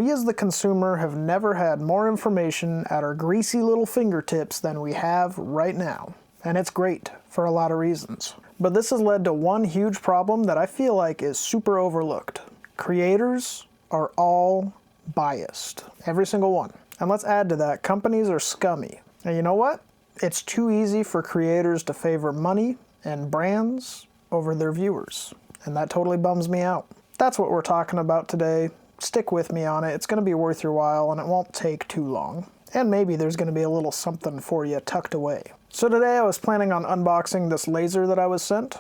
We as the consumer have never had more information at our greasy little fingertips than we have right now. And it's great for a lot of reasons. But this has led to one huge problem that I feel like is super overlooked. Creators are all biased. Every single one. And let's add to that, companies are scummy. And you know what? It's too easy for creators to favor money and brands over their viewers. And that totally bums me out. That's what we're talking about today. Stick with me on it. It's going to be worth your while and it won't take too long. And maybe there's going to be a little something for you tucked away. So today I was planning on unboxing this laser that I was sent.